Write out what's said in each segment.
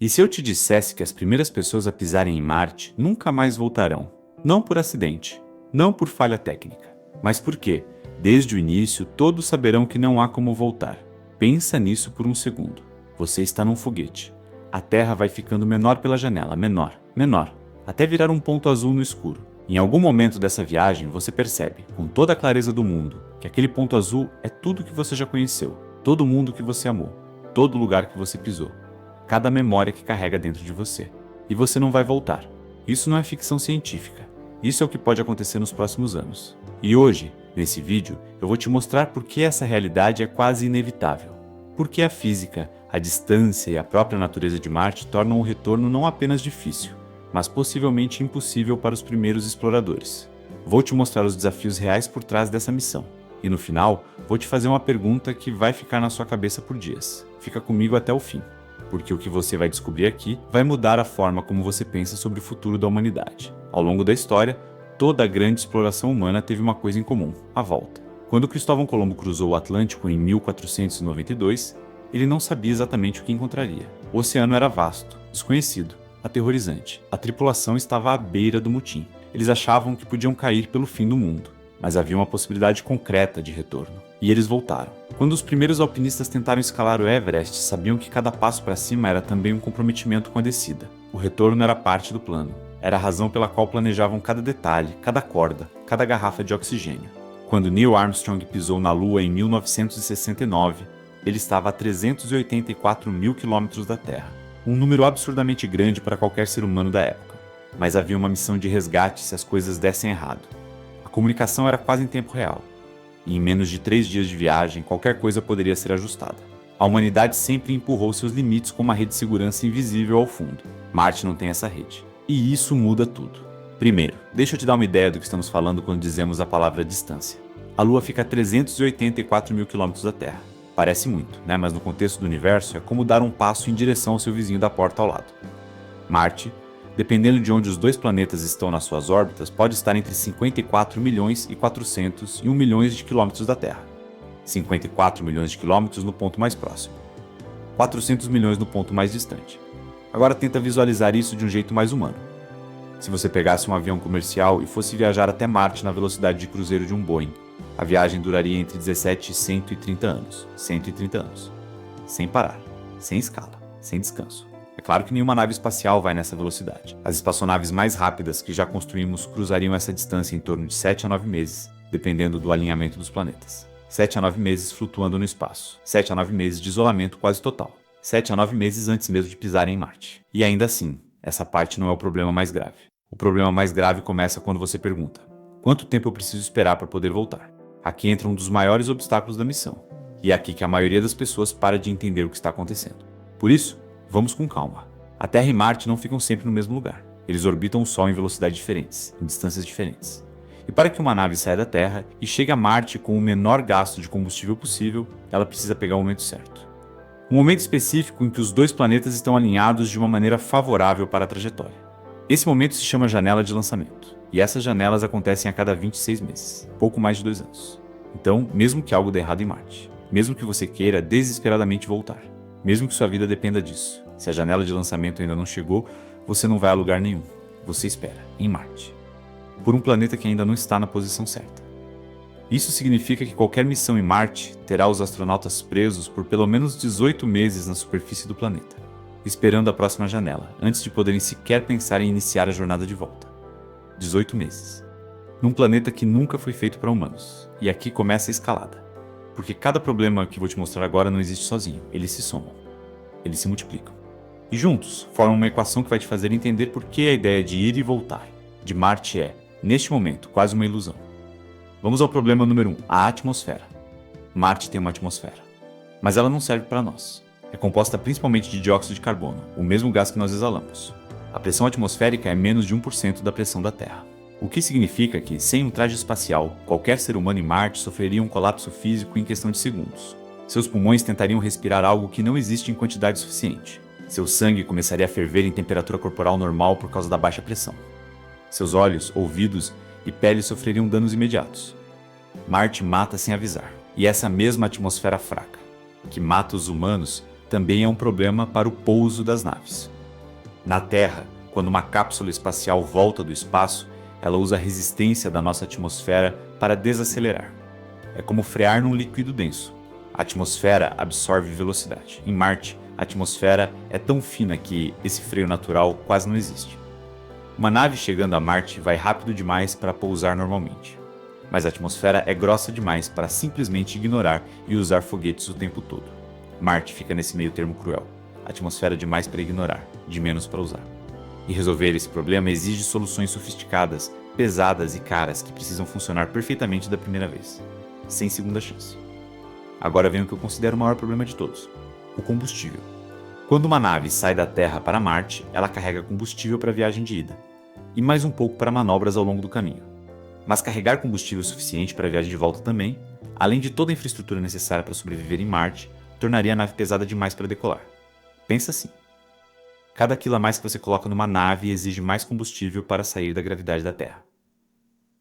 E se eu te dissesse que as primeiras pessoas a pisarem em Marte nunca mais voltarão? Não por acidente, não por falha técnica, mas porque, desde o início, todos saberão que não há como voltar. Pensa nisso por um segundo. Você está num foguete. A Terra vai ficando menor pela janela, menor, menor, até virar um ponto azul no escuro. Em algum momento dessa viagem, você percebe, com toda a clareza do mundo, que aquele ponto azul é tudo que você já conheceu, todo mundo que você amou, todo lugar que você pisou, cada memória que carrega dentro de você. E você não vai voltar. Isso não é ficção científica. Isso é o que pode acontecer nos próximos anos. E hoje, nesse vídeo, eu vou te mostrar por que essa realidade é quase inevitável. Porque a física, a distância e a própria natureza de Marte tornam o retorno não apenas difícil, mas possivelmente impossível para os primeiros exploradores. Vou te mostrar os desafios reais por trás dessa missão. E no final, vou te fazer uma pergunta que vai ficar na sua cabeça por dias. Fica comigo até o fim, porque o que você vai descobrir aqui vai mudar a forma como você pensa sobre o futuro da humanidade. Ao longo da história, toda a grande exploração humana teve uma coisa em comum: a volta. Quando Cristóvão Colombo cruzou o Atlântico em 1492, ele não sabia exatamente o que encontraria. O oceano era vasto, desconhecido, aterrorizante. A tripulação estava à beira do motim. Eles achavam que podiam cair pelo fim do mundo, mas havia uma possibilidade concreta de retorno. E eles voltaram. Quando os primeiros alpinistas tentaram escalar o Everest, sabiam que cada passo para cima era também um comprometimento com a descida. O retorno era parte do plano. Era a razão pela qual planejavam cada detalhe, cada corda, cada garrafa de oxigênio. Quando Neil Armstrong pisou na Lua em 1969, ele estava a 384 mil quilômetros da Terra. Um número absurdamente grande para qualquer ser humano da época. Mas havia uma missão de resgate se as coisas dessem errado. A comunicação era quase em tempo real. E em menos de 3 dias de viagem, qualquer coisa poderia ser ajustada. A humanidade sempre empurrou seus limites com uma rede de segurança invisível ao fundo. Marte não tem essa rede. E isso muda tudo. Primeiro, deixa eu te dar uma ideia do que estamos falando quando dizemos a palavra distância. A Lua fica a 384 mil quilômetros da Terra. Parece muito, né? Mas no contexto do universo é como dar um passo em direção ao seu vizinho da porta ao lado. Marte, dependendo de onde os dois planetas estão nas suas órbitas, pode estar entre 54 milhões e 401 milhões de quilômetros da Terra. 54 milhões de quilômetros no ponto mais próximo. 400 milhões no ponto mais distante. Agora tenta visualizar isso de um jeito mais humano. Se você pegasse um avião comercial e fosse viajar até Marte na velocidade de cruzeiro de um Boeing, a viagem duraria entre 17 e 130 anos. 130 anos. Sem parar, sem escala, sem descanso. É claro que nenhuma nave espacial vai nessa velocidade. As espaçonaves mais rápidas que já construímos cruzariam essa distância em torno de 7 a 9 meses, dependendo do alinhamento dos planetas. 7 a 9 meses flutuando no espaço. 7 a 9 meses de isolamento quase total. 7 a 9 meses antes mesmo de pisarem em Marte. E ainda assim, essa parte não é o problema mais grave. O problema mais grave começa quando você pergunta: quanto tempo eu preciso esperar para poder voltar? Aqui entra um dos maiores obstáculos da missão. E é aqui que a maioria das pessoas para de entender o que está acontecendo. Por isso, vamos com calma. A Terra e Marte não ficam sempre no mesmo lugar. Eles orbitam o Sol em velocidades diferentes, em distâncias diferentes. E para que uma nave saia da Terra e chegue a Marte com o menor gasto de combustível possível, ela precisa pegar o momento certo. Um momento específico em que os dois planetas estão alinhados de uma maneira favorável para a trajetória. Esse momento se chama janela de lançamento. E essas janelas acontecem a cada 26 meses, pouco mais de 2 anos. Então, mesmo que algo dê errado em Marte, mesmo que você queira desesperadamente voltar, mesmo que sua vida dependa disso, se a janela de lançamento ainda não chegou, você não vai a lugar nenhum. Você espera, em Marte, por um planeta que ainda não está na posição certa. Isso significa que qualquer missão em Marte terá os astronautas presos por pelo menos 18 meses na superfície do planeta, esperando a próxima janela, antes de poderem sequer pensar em iniciar a jornada de volta. 18 meses. Num planeta que nunca foi feito para humanos. E aqui começa a escalada. Porque cada problema que vou te mostrar agora não existe sozinho. Eles se somam. Eles se multiplicam. E juntos, formam uma equação que vai te fazer entender por que a ideia de ir e voltar de Marte é, neste momento, quase uma ilusão. Vamos ao problema número 1, a atmosfera. Marte tem uma atmosfera. Mas ela não serve para nós. É composta principalmente de dióxido de carbono, o mesmo gás que nós exalamos. A pressão atmosférica é menos de 1% da pressão da Terra. O que significa que, sem um traje espacial, qualquer ser humano em Marte sofreria um colapso físico em questão de segundos. Seus pulmões tentariam respirar algo que não existe em quantidade suficiente. Seu sangue começaria a ferver em temperatura corporal normal por causa da baixa pressão. Seus olhos, ouvidos e pele sofreriam danos imediatos. Marte mata sem avisar. E essa mesma atmosfera fraca, que mata os humanos, também é um problema para o pouso das naves. Na Terra, quando uma cápsula espacial volta do espaço, ela usa a resistência da nossa atmosfera para desacelerar. É como frear num líquido denso. A atmosfera absorve velocidade. Em Marte, a atmosfera é tão fina que esse freio natural quase não existe. Uma nave chegando a Marte vai rápido demais para pousar normalmente. Mas a atmosfera é grossa demais para simplesmente ignorar e usar foguetes o tempo todo. Marte fica nesse meio termo cruel. Atmosfera demais para ignorar, de menos para usar. E resolver esse problema exige soluções sofisticadas, pesadas e caras que precisam funcionar perfeitamente da primeira vez, sem segunda chance. Agora vem o que eu considero o maior problema de todos: o combustível. Quando uma nave sai da Terra para Marte, ela carrega combustível para a viagem de ida, e mais um pouco para manobras ao longo do caminho. Mas carregar combustível suficiente para a viagem de volta também, além de toda a infraestrutura necessária para sobreviver em Marte, tornaria a nave pesada demais para decolar. Pensa assim: cada quilo a mais que você coloca numa nave exige mais combustível para sair da gravidade da Terra.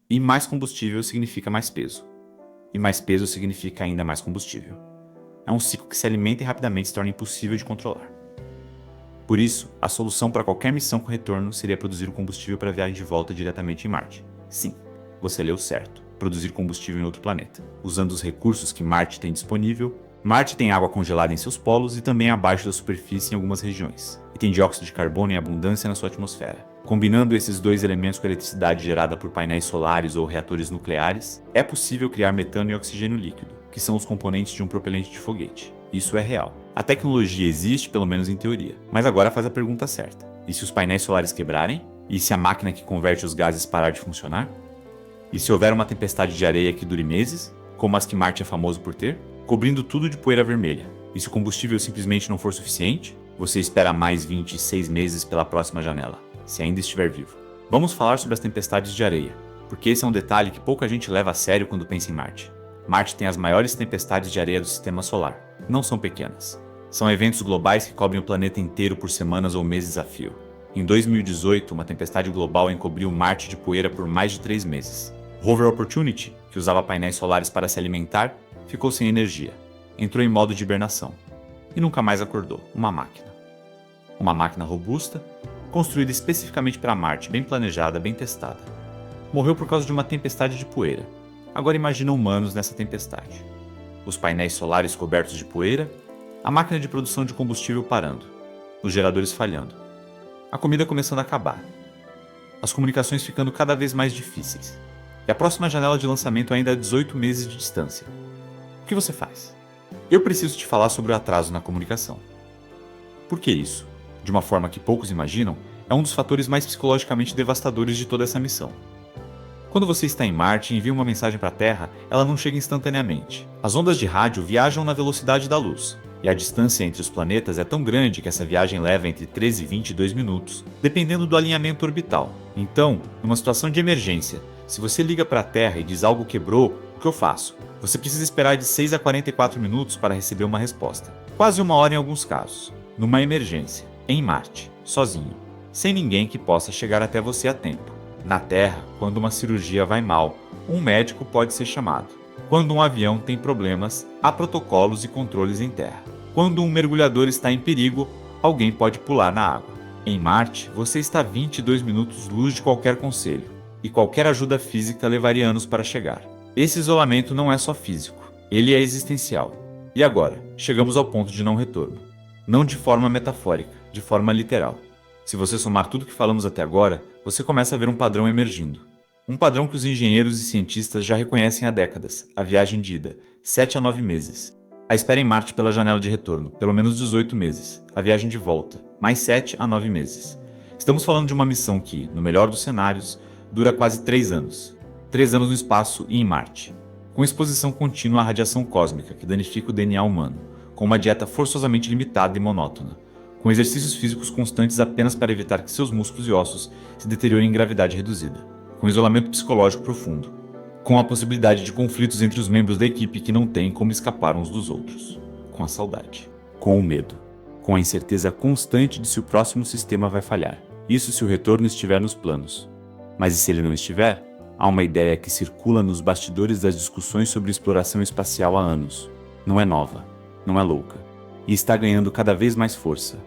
E mais combustível significa mais peso. E mais peso significa ainda mais combustível. É um ciclo que se alimenta e rapidamente se torna impossível de controlar. Por isso, a solução para qualquer missão com retorno seria produzir o combustível para a viagem de volta diretamente em Marte. Sim, você leu certo. Produzir combustível em outro planeta. Usando os recursos que Marte tem disponível, Marte tem água congelada em seus polos e também abaixo da superfície em algumas regiões. E tem dióxido de carbono em abundância na sua atmosfera. Combinando esses dois elementos com a eletricidade gerada por painéis solares ou reatores nucleares, é possível criar metano e oxigênio líquido, que são os componentes de um propelente de foguete. Isso é real. A tecnologia existe, pelo menos em teoria. Mas agora faz a pergunta certa: e se os painéis solares quebrarem? E se a máquina que converte os gases parar de funcionar? E se houver uma tempestade de areia que dure meses, como as que Marte é famoso por ter, cobrindo tudo de poeira vermelha? E se o combustível simplesmente não for suficiente, você espera mais 26 meses pela próxima janela, se ainda estiver vivo. Vamos falar sobre as tempestades de areia, porque esse é um detalhe que pouca gente leva a sério quando pensa em Marte. Marte tem as maiores tempestades de areia do sistema solar. Não são pequenas. São eventos globais que cobrem o planeta inteiro por semanas ou meses a fio. Em 2018, uma tempestade global encobriu Marte de poeira por mais de 3 meses. O rover Opportunity, que usava painéis solares para se alimentar, ficou sem energia. Entrou em modo de hibernação. E nunca mais acordou. Uma máquina. Uma máquina robusta, construída especificamente para Marte, bem planejada, bem testada. Morreu por causa de uma tempestade de poeira. Agora imagina humanos nessa tempestade. Os painéis solares cobertos de poeira, a máquina de produção de combustível parando, os geradores falhando, a comida começando a acabar, as comunicações ficando cada vez mais difíceis, e a próxima janela de lançamento ainda a 18 meses de distância. O que você faz? Eu preciso te falar sobre o atraso na comunicação. Por que isso? De uma forma que poucos imaginam, é um dos fatores mais psicologicamente devastadores de toda essa missão. Quando você está em Marte e envia uma mensagem para a Terra, ela não chega instantaneamente. As ondas de rádio viajam na velocidade da luz, e a distância entre os planetas é tão grande que essa viagem leva entre 13 e 22 minutos, dependendo do alinhamento orbital. Então, numa situação de emergência, se você liga para a Terra e diz algo quebrou, o que eu faço? Você precisa esperar de 6 a 44 minutos para receber uma resposta. Quase 1 hora em alguns casos. Numa emergência, em Marte, sozinho, sem ninguém que possa chegar até você a tempo. Na Terra, quando uma cirurgia vai mal, um médico pode ser chamado. Quando um avião tem problemas, há protocolos e controles em terra. Quando um mergulhador está em perigo, alguém pode pular na água. Em Marte, você está 22 minutos luz de qualquer conselho, e qualquer ajuda física levaria anos para chegar. Esse isolamento não é só físico, ele é existencial. E agora, chegamos ao ponto de não retorno. Não de forma metafórica, de forma literal. Se você somar tudo que falamos até agora, você começa a ver um padrão emergindo. Um padrão que os engenheiros e cientistas já reconhecem há décadas: a viagem de ida, 7 a 9 meses. A espera em Marte pela janela de retorno, pelo menos 18 meses. A viagem de volta, mais 7 a 9 meses. Estamos falando de uma missão que, no melhor dos cenários, dura quase 3 anos. 3 anos no espaço e em Marte. Com exposição contínua à radiação cósmica que danifica o DNA humano, com uma dieta forçosamente limitada e monótona, com exercícios físicos constantes apenas para evitar que seus músculos e ossos se deteriorem em gravidade reduzida, com isolamento psicológico profundo, com a possibilidade de conflitos entre os membros da equipe que não têm como escapar uns dos outros, com a saudade, com o medo, com a incerteza constante de se o próximo sistema vai falhar. Isso se o retorno estiver nos planos. Mas e se ele não estiver? Há uma ideia que circula nos bastidores das discussões sobre exploração espacial há anos. Não é nova, não é louca. e está ganhando cada vez mais força.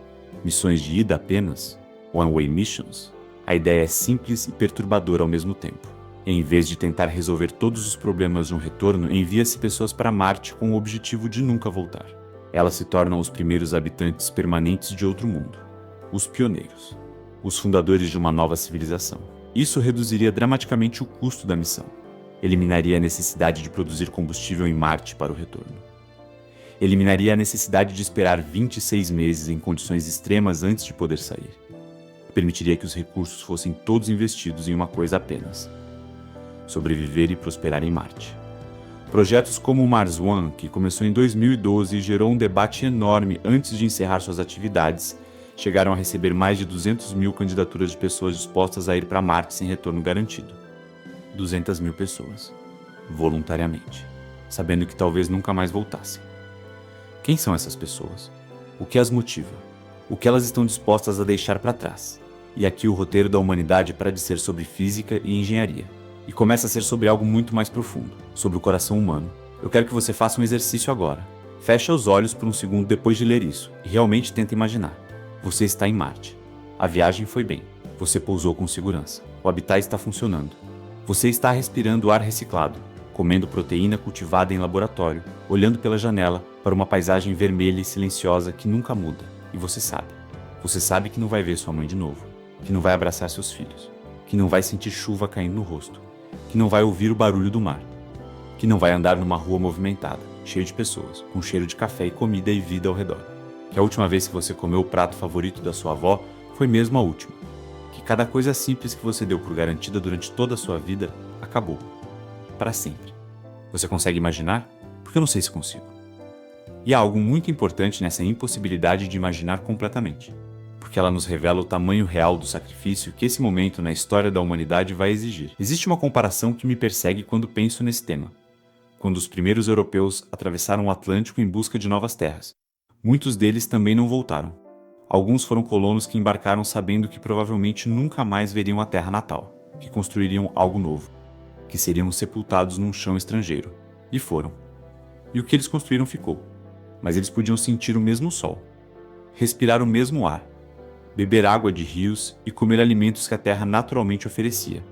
Missões de ida apenas, one-way missions, a ideia é simples e perturbadora ao mesmo tempo. Em vez de tentar resolver todos os problemas de um retorno, envia-se pessoas para Marte com o objetivo de nunca voltar. Elas se tornam os primeiros habitantes permanentes de outro mundo, os pioneiros, os fundadores de uma nova civilização. Isso reduziria dramaticamente o custo da missão. Eliminaria a necessidade de produzir combustível em Marte para o retorno. Eliminaria a necessidade de esperar 26 meses em condições extremas antes de poder sair. Permitiria que os recursos fossem todos investidos em uma coisa apenas: sobreviver e prosperar em Marte. Projetos como o Mars One, que começou em 2012 e gerou um debate enorme antes de encerrar suas atividades, chegaram a receber mais de 200 mil candidaturas de pessoas dispostas a ir para Marte sem retorno garantido. 200 mil pessoas, voluntariamente, sabendo que talvez nunca mais voltassem. Quem são essas pessoas? O que as motiva? O que elas estão dispostas a deixar para trás? E aqui o roteiro da humanidade para de ser sobre física e engenharia, e começa a ser sobre algo muito mais profundo, sobre o coração humano. Eu quero que você faça um exercício agora. Feche os olhos por um segundo depois de ler isso, e realmente tenta imaginar. Você está em Marte. A viagem foi bem. Você pousou com segurança. O habitat está funcionando. Você está respirando ar reciclado, comendo proteína cultivada em laboratório, olhando pela janela para uma paisagem vermelha e silenciosa que nunca muda. E você sabe que não vai ver sua mãe de novo, que não vai abraçar seus filhos, que não vai sentir chuva caindo no rosto, que não vai ouvir o barulho do mar, que não vai andar numa rua movimentada, cheia de pessoas, com cheiro de café e comida e vida ao redor. Que a última vez que você comeu o prato favorito da sua avó foi mesmo a última. Que cada coisa simples que você deu por garantida durante toda a sua vida acabou. Para sempre. Você consegue imaginar? Porque eu não sei se consigo. E há algo muito importante nessa impossibilidade de imaginar completamente. Porque ela nos revela o tamanho real do sacrifício que esse momento na história da humanidade vai exigir. Existe uma comparação que me persegue quando penso nesse tema. Quando os primeiros europeus atravessaram o Atlântico em busca de novas terras, muitos deles também não voltaram. Alguns foram colonos que embarcaram sabendo que provavelmente nunca mais veriam a terra natal, que construiriam algo novo, que seriam sepultados num chão estrangeiro. E foram. E o que eles construíram ficou. Mas eles podiam sentir o mesmo sol, respirar o mesmo ar, beber água de rios e comer alimentos que a terra naturalmente oferecia.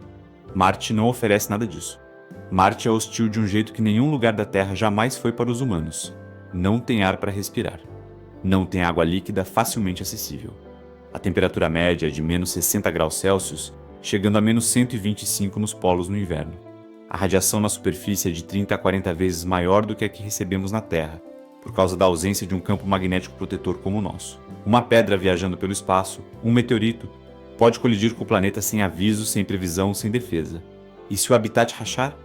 Marte não oferece nada disso. Marte é hostil de um jeito que nenhum lugar da Terra jamais foi para os humanos. Não tem ar para respirar. Não tem água líquida facilmente acessível. A temperatura média é de menos 60 graus Celsius, chegando a menos 125 nos polos no inverno. A radiação na superfície é de 30 a 40 vezes maior do que a que recebemos na Terra, por causa da ausência de um campo magnético protetor como o nosso. Uma pedra viajando pelo espaço, um meteorito, pode colidir com o planeta sem aviso, sem previsão, sem defesa. E se o habitat rachar?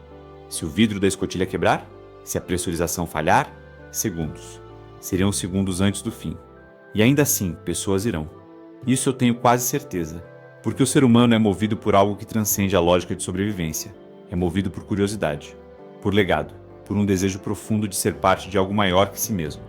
Se o vidro da escotilha quebrar? Se a pressurização falhar? Segundos. Seriam segundos antes do fim. E ainda assim, pessoas irão. Isso eu tenho quase certeza, porque o ser humano é movido por algo que transcende a lógica de sobrevivência. É movido por curiosidade, por legado, por um desejo profundo de ser parte de algo maior que si mesmo.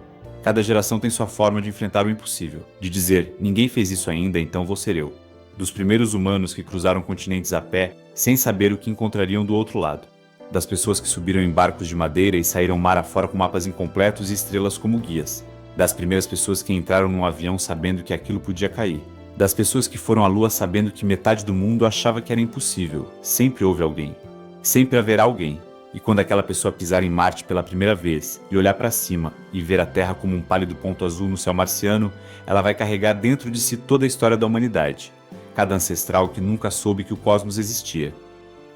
Cada geração tem sua forma de enfrentar o impossível, de dizer, ninguém fez isso ainda, então vou ser eu. Dos primeiros humanos que cruzaram continentes a pé, sem saber o que encontrariam do outro lado. Das pessoas que subiram em barcos de madeira e saíram mar afora com mapas incompletos e estrelas como guias. Das primeiras pessoas que entraram num avião sabendo que aquilo podia cair. Das pessoas que foram à lua sabendo que metade do mundo achava que era impossível. Sempre houve alguém. Sempre haverá alguém. E quando aquela pessoa pisar em Marte pela primeira vez e olhar para cima e ver a Terra como um pálido ponto azul no céu marciano, ela vai carregar dentro de si toda a história da humanidade. Cada ancestral que nunca soube que o cosmos existia.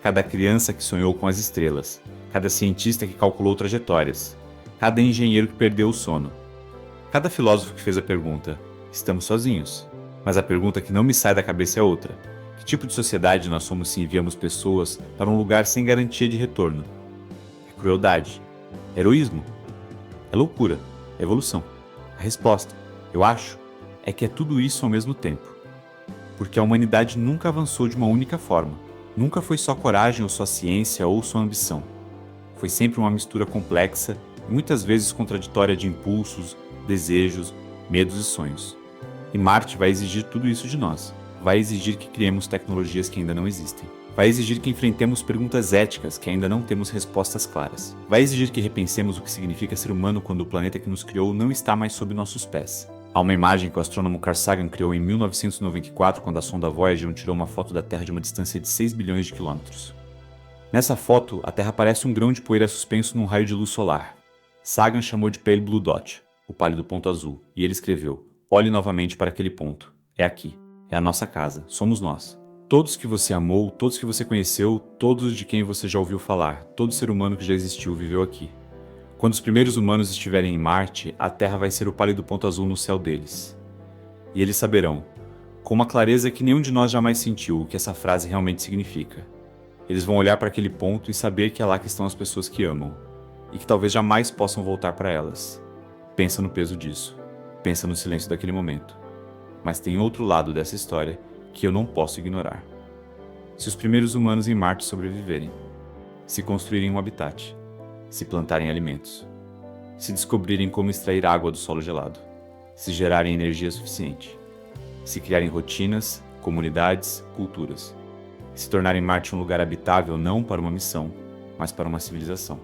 Cada criança que sonhou com as estrelas, cada cientista que calculou trajetórias, cada engenheiro que perdeu o sono, cada filósofo que fez a pergunta, estamos sozinhos? Mas a pergunta que não me sai da cabeça é outra. Que tipo de sociedade nós somos se enviamos pessoas para um lugar sem garantia de retorno? É crueldade? É heroísmo? É loucura? É evolução? A resposta, eu acho, é que é tudo isso ao mesmo tempo. Porque a humanidade nunca avançou de uma única forma. Nunca foi só coragem ou só ciência ou só ambição. Foi sempre uma mistura complexa e muitas vezes contraditória de impulsos, desejos, medos e sonhos. E Marte vai exigir tudo isso de nós. Vai exigir que criemos tecnologias que ainda não existem. Vai exigir que enfrentemos perguntas éticas que ainda não temos respostas claras. Vai exigir que repensemos o que significa ser humano quando o planeta que nos criou não está mais sob nossos pés. Há uma imagem que o astrônomo Carl Sagan criou em 1994 quando a sonda Voyager tirou uma foto da Terra de uma distância de 6 bilhões de quilômetros. Nessa foto, a Terra parece um grão de poeira suspenso num raio de luz solar. Sagan chamou de Pale Blue Dot, o pálido ponto azul, e ele escreveu: "Olhe novamente para aquele ponto. É aqui. É a nossa casa. Somos nós. Todos que você amou, todos que você conheceu, todos de quem você já ouviu falar, todo ser humano que já existiu viveu aqui. Quando os primeiros humanos estiverem em Marte, a Terra vai ser o pálido ponto azul no céu deles. E eles saberão, com uma clareza que nenhum de nós jamais sentiu, o que essa frase realmente significa. Eles vão olhar para aquele ponto e saber que é lá que estão as pessoas que amam, e que talvez jamais possam voltar para elas. Pensa no peso disso. Pensa no silêncio daquele momento. Mas tem outro lado dessa história que eu não posso ignorar. Se os primeiros humanos em Marte sobreviverem, se construírem um habitat, se plantarem alimentos, se descobrirem como extrair água do solo gelado, se gerarem energia suficiente, se criarem rotinas, comunidades, culturas, se tornarem Marte um lugar habitável não para uma missão, mas para uma civilização.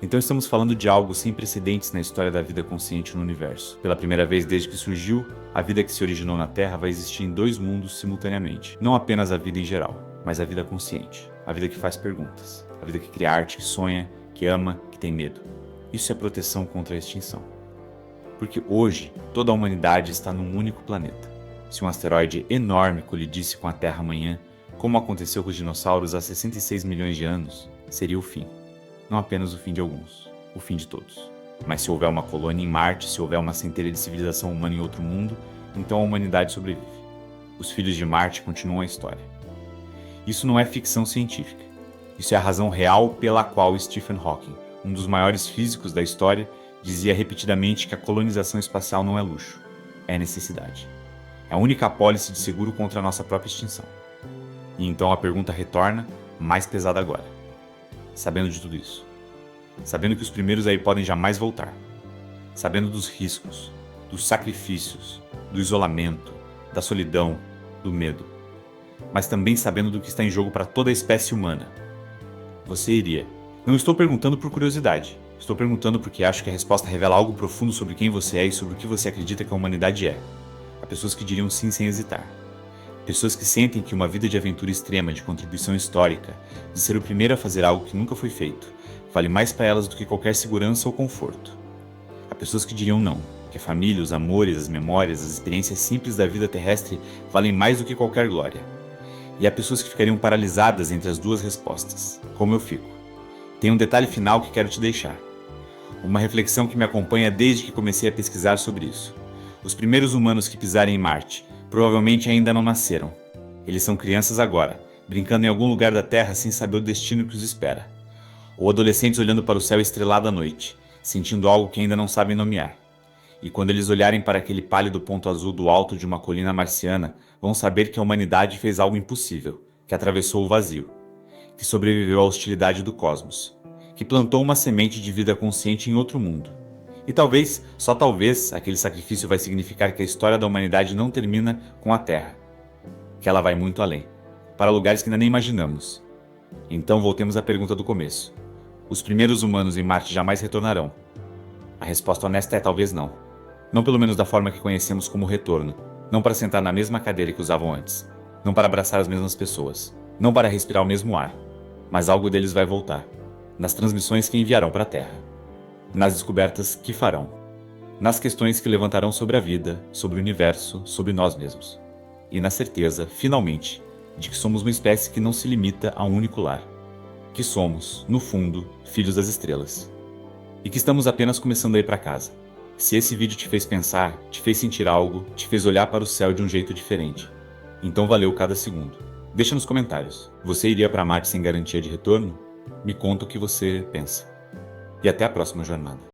Então estamos falando de algo sem precedentes na história da vida consciente no universo. Pela primeira vez desde que surgiu, a vida que se originou na Terra vai existir em dois mundos simultaneamente. Não apenas a vida em geral, mas a vida consciente. A vida que faz perguntas. A vida que cria arte, que sonha, que ama, que tem medo. Isso é proteção contra a extinção. Porque hoje, toda a humanidade está num único planeta. Se um asteroide enorme colidisse com a Terra amanhã, como aconteceu com os dinossauros há 66 milhões de anos, seria o fim. Não apenas o fim de alguns, o fim de todos. Mas se houver uma colônia em Marte, se houver uma centelha de civilização humana em outro mundo, então a humanidade sobrevive. Os filhos de Marte continuam a história. Isso não é ficção científica. Isso é a razão real pela qual Stephen Hawking, um dos maiores físicos da história, dizia repetidamente que a colonização espacial não é luxo, é necessidade. É a única apólice de seguro contra a nossa própria extinção. E então a pergunta retorna, mais pesada agora. Sabendo de tudo isso, sabendo que os primeiros aí podem jamais voltar, sabendo dos riscos, dos sacrifícios, do isolamento, da solidão, do medo, mas também sabendo do que está em jogo para toda a espécie humana, você iria? Não estou perguntando por curiosidade, estou perguntando porque acho que a resposta revela algo profundo sobre quem você é e sobre o que você acredita que a humanidade é. Há pessoas que diriam sim sem hesitar. Pessoas que sentem que uma vida de aventura extrema, de contribuição histórica, de ser o primeiro a fazer algo que nunca foi feito, vale mais para elas do que qualquer segurança ou conforto. Há pessoas que diriam não, que a família, os amores, as memórias, as experiências simples da vida terrestre valem mais do que qualquer glória. E há pessoas que ficariam paralisadas entre as duas respostas, como eu fico. Tem um detalhe final que quero te deixar. Uma reflexão que me acompanha desde que comecei a pesquisar sobre isso. Os primeiros humanos que pisarem em Marte provavelmente ainda não nasceram. Eles são crianças agora, brincando em algum lugar da Terra sem saber o destino que os espera. Ou adolescentes olhando para o céu estrelado à noite, sentindo algo que ainda não sabem nomear. E quando eles olharem para aquele pálido ponto azul do alto de uma colina marciana, vão saber que a humanidade fez algo impossível, que atravessou o vazio, que sobreviveu à hostilidade do cosmos, que plantou uma semente de vida consciente em outro mundo. E talvez, só talvez, aquele sacrifício vai significar que a história da humanidade não termina com a Terra, que ela vai muito além, para lugares que ainda nem imaginamos. Então voltemos à pergunta do começo. Os primeiros humanos em Marte jamais retornarão? A resposta honesta é talvez não. Não pelo menos da forma que conhecemos como retorno. Não para sentar na mesma cadeira que usavam antes. Não para abraçar as mesmas pessoas. Não para respirar o mesmo ar. Mas algo deles vai voltar. Nas transmissões que enviarão para a Terra. Nas descobertas que farão. Nas questões que levantarão sobre a vida, sobre o universo, sobre nós mesmos. E na certeza, finalmente, de que somos uma espécie que não se limita a um único lar. Que somos, no fundo, filhos das estrelas. E que estamos apenas começando a ir para casa. Se esse vídeo te fez pensar, te fez sentir algo, te fez olhar para o céu de um jeito diferente, então valeu cada segundo. Deixa nos comentários. Você iria para Marte sem garantia de retorno? Me conta o que você pensa. E até a próxima jornada.